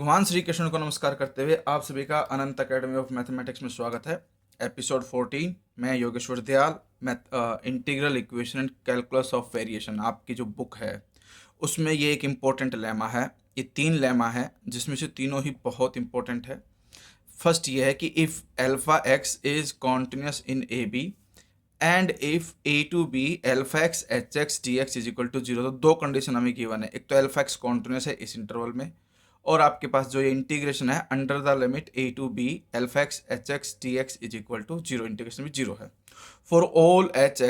भगवान श्री कृष्ण को नमस्कार करते हुए आप सभी का अनंत अकेडमी ऑफ मैथमेटिक्स में स्वागत है। एपिसोड 14 मैं Yogeshwar Dayal integral equation and calculus of variation आपकी जो बुक है उसमें ये एक इम्पोर्टेंट लेमा है। ये 3 लेमा है जिसमें से तीनों ही बहुत इंपॉर्टेंट है। फर्स्ट ये है कि if alpha X is continuous in A B and if A to B alpha X H X D X is equal to 0। तो 2 कंडीशन हमें गिवन है। एक तो एल्फा एक्स कॉन्टिन्यूस है इस इंटरवल में, और आपके पास जो ये इंटीग्रेशन है under the limit A to B alpha X H X D X is equal to 0, integration भी 0 है फॉर ऑल एच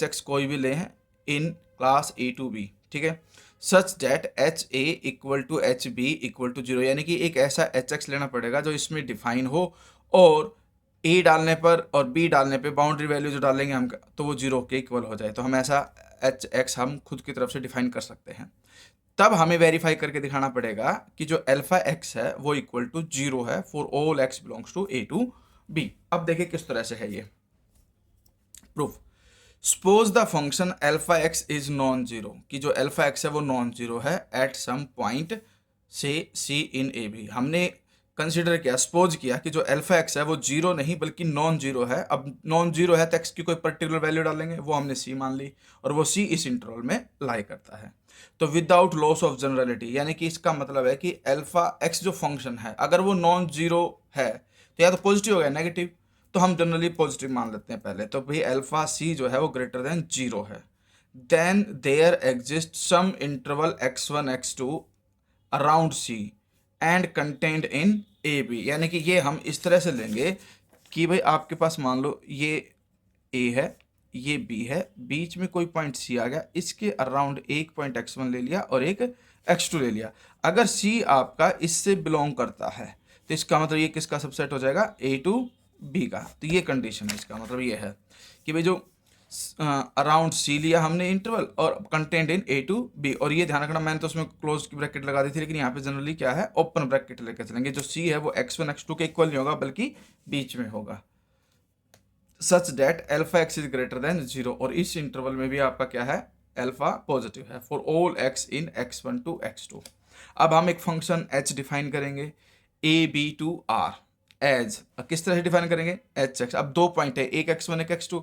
एक्स कोई भी ले हैं in class A to B, ठीक है, such that H A equal to H B equal to 0। यानी कि एक ऐसा एच एक्स लेना पड़ेगा जो इसमें डिफाइन हो और ए डालने पर और बी डालने पे बाउंड्री वैल्यू जो डालेंगे हम तो वो 0 के इक्वल हो जाए। तो हम ऐसा एच एक्स हम खुद की तरफ से डिफाइन कर सकते हैं। तब हमें वेरीफाई करके दिखाना पड़ेगा कि जो एल्फा एक्स है वो इक्वल टू 0 है for all X belongs to A to B. अब देखिए किस तरह से है ये proof. Suppose the function alpha X is non zero, कि जो एल्फा एक्स है वो नॉन जीरो है एट सम पॉइंट से सी इन ए बी। हमने कंसिडर किया, सपोज किया कि जो एल्फा एक्स है वो 0 नहीं बल्कि नॉन जीरो है। अब नॉन जीरो है तो एक्स की कोई पर्टिकुलर वैल्यू डालेंगे, वो हमने सी मान ली और वो सी इस इंटरवल में लाई करता है। तो विदाउट लॉस ऑफ जनरलिटी, यानी कि इसका मतलब है कि एल्फा एक्स जो फंक्शन है अगर वो नॉन जीरो है तो या तो पॉजिटिव हो गया नेगेटिव, तो हम जनरली पॉजिटिव मान लेते हैं पहले। तो भाई एल्फा सी जो है वो ग्रेटर देन 0 है। Then there exist some interval x1 x2 around C and content in A B. यानी कि ये हम इस तरह से लेंगे कि भाई आपके पास मान लो ये ए है, ये बी है, बीच में कोई पॉइंट सी आ गया, इसके अराउंड एक पॉइंट x1 ले लिया और एक x2 ले लिया। अगर सी आपका इससे बिलोंग करता है तो इसका मतलब ये किसका सबसेट हो जाएगा, ए टू बी का। तो ये कंडीशन है, इसका मतलब ये है कि भाई जो अराउंड सी लिया हमने इंटरवल और content in A to B. और ये ध्यान रखना मैंने तो उसमें क्लोज की ब्रैकेट लगा दी थी, लेकिन यहाँ पे जनरली क्या है ओपन ब्रैकेट लेकर चलेंगे। जो सी है वो x1 x2 के इक्वल नहीं होगा बल्कि बीच में होगा। Such that alpha X is greater than 0, और इस इंटरवल में भी आपका क्या है, एल्फा पॉजिटिव है for all X in x1 to x2। अब हम एक फंक्शन h डिफाइन करेंगे A B to R as, किस तरह से डिफाइन करेंगे, एच एक्स। अब 2 पॉइंट है, एक x1 एक x2,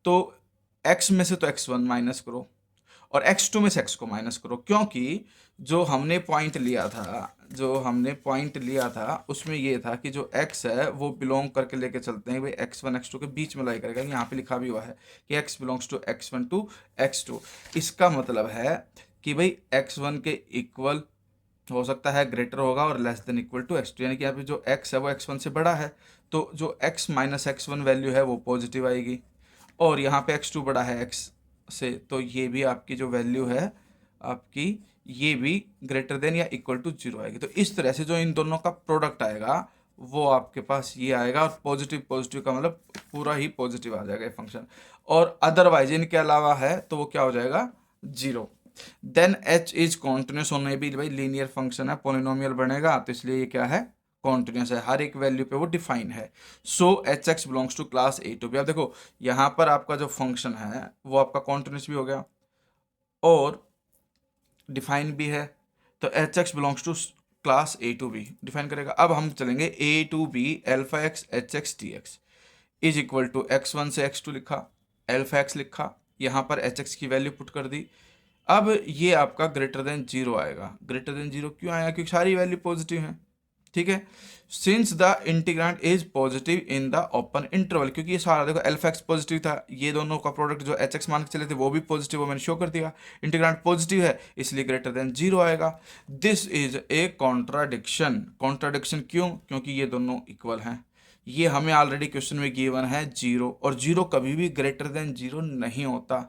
तो x में से तो x1 माइनस करो और x2 में से x को माइनस करो, क्योंकि जो हमने पॉइंट लिया था उसमें ये था कि जो x है वो बिलोंग करके लेके चलते हैं भाई x1 x2 के बीच में लाई करेगा। यहाँ पे लिखा भी हुआ है कि x belongs to x1 to x2। इसका मतलब है कि भाई x1 के इक्वल हो सकता है, ग्रेटर होगा और less than equal to x2। यानी कि यहाँ पे जो x है वो x1 से बड़ा है, तो जो x माइनस x1 वैल्यू है वो पॉजिटिव आएगी, और यहाँ पे x2 बड़ा है x से, तो ये भी आपकी जो वैल्यू है आपकी ये भी ग्रेटर देन या इक्वल टू 0 आएगी। तो इस तरह से जो इन दोनों का प्रोडक्ट आएगा वो आपके पास ये आएगा, और पॉजिटिव पॉजिटिव का मतलब पूरा ही पॉजिटिव आ जाएगा ये फंक्शन, और अदरवाइज इनके अलावा है तो वो क्या हो जाएगा, 0। देन h इज कॉन्टिन्यूस होने भी भाई लीनियर फंक्शन है, पोलिनोमियल बनेगा, तो इसलिए ये क्या है, कॉन्टिन्यूस है, हर एक वैल्यू पे वो डिफाइन है। So H X belongs to class A to B. अब देखो यहाँ पर आपका जो फंक्शन है वो आपका कॉन्टिन्यूस भी हो गया और डिफाइन भी है, तो H X belongs to class A to B define करेगा। अब हम चलेंगे A to B alpha X H X T X is equal to x1 से x2 लिखा, एल्फा एक्स लिखा, यहाँ पर एच एक्स की वैल्यू पुट कर दी। अब ये आपका ग्रेटर देन 0 आएगा। ग्रेटर देन 0 क्यों आएगा, क्योंकि सारी वैल्यू पॉजिटिव है, ठीक है। Since the integrand is positive in the open interval, क्योंकि ये सारा देखो एल्फा एक्स पॉजिटिव था, ये दोनों का प्रोडक्ट जो एच एक्स मान के चले थे वो भी पॉजिटिव, वो मैंने शो कर दिया। इंटीग्रांड पॉजिटिव है इसलिए ग्रेटर देन 0 आएगा। This is a contradiction. Contradiction क्यों, क्योंकि ये दोनों इक्वल हैं। ये हमें ऑलरेडी क्वेश्चन में गिवन है 0, और 0 कभी भी ग्रेटर देन 0 नहीं होता,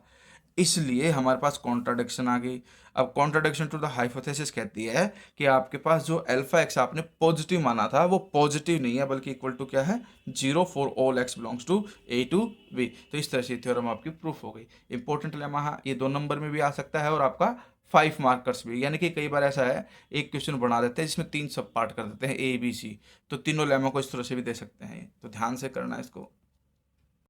इसलिए हमारे पास कॉन्ट्राडिक्शन आ गई। अब कॉन्ट्राडिक्शन टू द हाइपोथेसिस कहती है कि आपके पास जो एल्फा एक्स आपने पॉजिटिव माना था वो पॉजिटिव नहीं है बल्कि इक्वल टू क्या है, 0 for all X belongs to A to B. तो इस तरह से थ्योरम आपकी प्रूफ हो गई। इंपॉर्टेंट लेमा है, ये 2 नंबर में भी आ सकता है और आपका 5 मार्कर्स भी। यानी कि कई बार ऐसा है एक क्वेश्चन बना देते हैं जिसमें 3 सब पार्ट कर देते हैं A B C, तो तीनों लेमा को इस तरह से भी दे सकते हैं, तो ध्यान से करना है इसको।